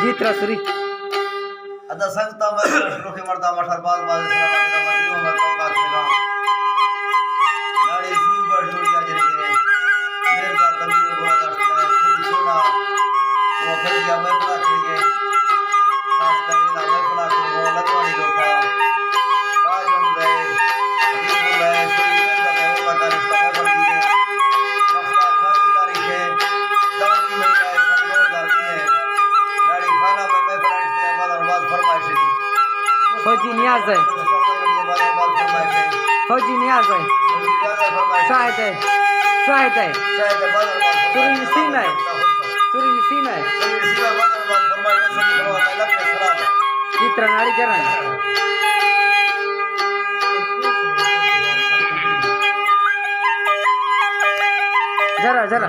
जित्रा सुरी अदा संगता में रोके मर्दा मठर बाल बाल सलाम का मदीनो में तो का सेगा नाड़ी सूर पर जोड़िया जरे के मेरे का तमीर बोला दर्द का फुल सोना वो फजिया में पला के खास कर ना में पला के वो लतवाड़ी लोपा काजम रहे अभी बोले सुरी में का वो पता नहीं समय पर दी मखता खान तारीख है दानी महीना है सन 2020 है गाड़ी खाना में पला के बाद फरमाइश है फौजी नियाज है फौजी नियाज है शायद है शायद है सुरी नसीम है सुरी नसीम है चित्र नारी चरण जरा जरा